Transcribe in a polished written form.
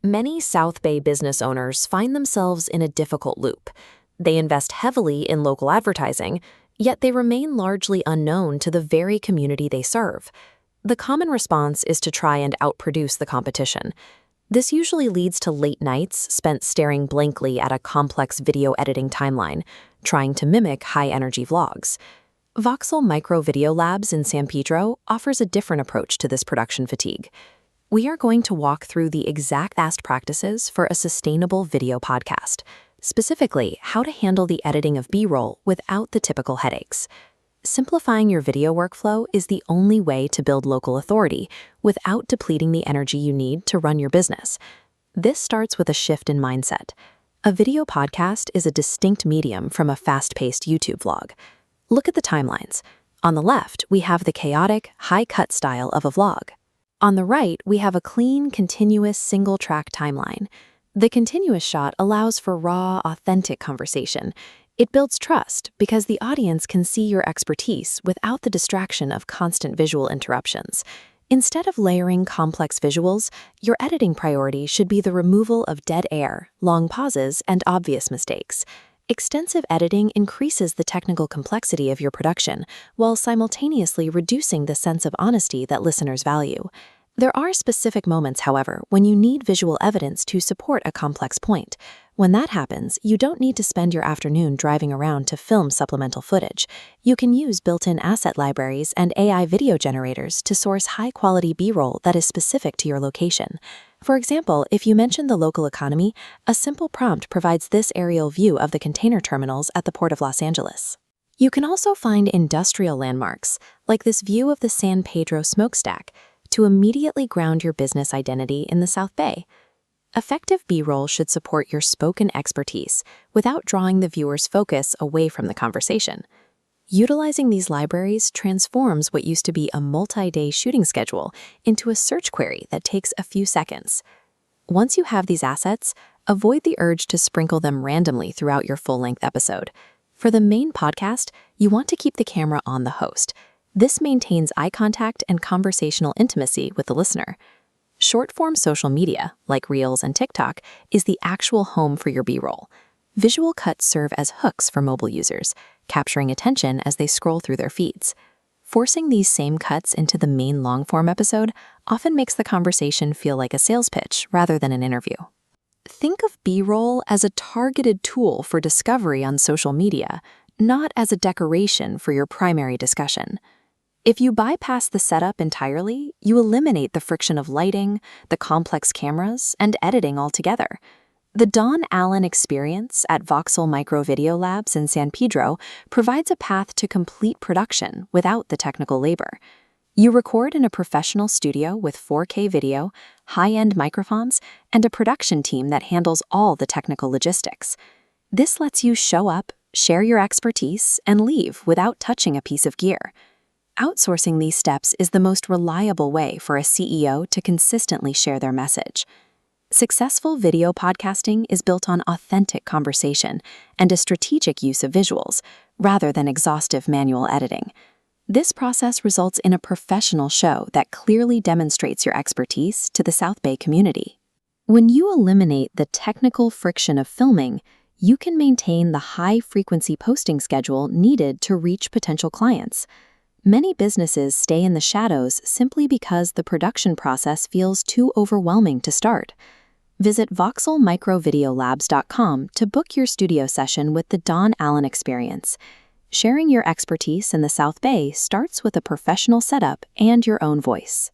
Many South Bay business owners find themselves in a difficult loop. They invest heavily in local advertising, yet they remain largely unknown to the very community they serve. The common response is to try and outproduce the competition. This usually leads to late nights spent staring blankly at a complex video editing timeline, trying to mimic high-energy vlogs. Voxel Micro Video Labs in San Pedro offers a different approach to this production fatigue. We are going to walk through the exact best practices for a sustainable video podcast, specifically how to handle the editing of B-roll without the typical headaches. Simplifying your video workflow is the only way to build local authority without depleting the energy you need to run your business. This starts with a shift in mindset. A video podcast is a distinct medium from a fast-paced YouTube vlog. Look at the timelines. On the left, we have the chaotic, high-cut style of a vlog. On the right, we have a clean, continuous, single-track timeline. The continuous shot allows for raw, authentic conversation. It builds trust because the audience can see your expertise without the distraction of constant visual interruptions. Instead of layering complex visuals, your editing priority should be the removal of dead air, long pauses, and obvious mistakes. Extensive editing increases the technical complexity of your production while simultaneously reducing the sense of honesty that listeners value. There are specific moments, however, when you need visual evidence to support a complex point. When that happens, you don't need to spend your afternoon driving around to film supplemental footage. You can use built-in asset libraries and AI video generators to source high-quality B-roll that is specific to your location. For example, if you mention the local economy, a simple prompt provides this aerial view of the container terminals at the Port of Los Angeles. You can also find industrial landmarks, like this view of the San Pedro smokestack, to immediately ground your business identity in the South Bay. Effective B-roll should support your spoken expertise without drawing the viewer's focus away from the conversation. Utilizing these libraries transforms what used to be a multi-day shooting schedule into a search query that takes a few seconds. Once you have these assets, avoid the urge to sprinkle them randomly throughout your full-length episode. For the main podcast, you want to keep the camera on the host. This maintains eye contact and conversational intimacy with the listener. Short-form social media, like Reels and TikTok, is the actual home for your B-roll. Visual cuts serve as hooks for mobile users, capturing attention as they scroll through their feeds. Forcing these same cuts into the main long-form episode often makes the conversation feel like a sales pitch rather than an interview. Think of B-roll as a targeted tool for discovery on social media, not as a decoration for your primary discussion. If you bypass the setup entirely, you eliminate the friction of lighting, the complex cameras, and editing altogether. The Don Allen experience at Voxel Micro Video Labs in San Pedro provides a path to complete production without the technical labor. You record in a professional studio with 4K video, high-end microphones, and a production team that handles all the technical logistics. This lets you show up, share your expertise, and leave without touching a piece of gear. Outsourcing these steps is the most reliable way for a CEO to consistently share their message. Successful video podcasting is built on authentic conversation and a strategic use of visuals, rather than exhaustive manual editing. This process results in a professional show that clearly demonstrates your expertise to the South Bay community. When you eliminate the technical friction of filming, you can maintain the high-frequency posting schedule needed to reach potential clients. Many businesses stay in the shadows simply because the production process feels too overwhelming to start. Visit voxelmicrovideolabs.com to book your studio session with the Don Allen experience. Sharing your expertise in the South Bay starts with a professional setup and your own voice.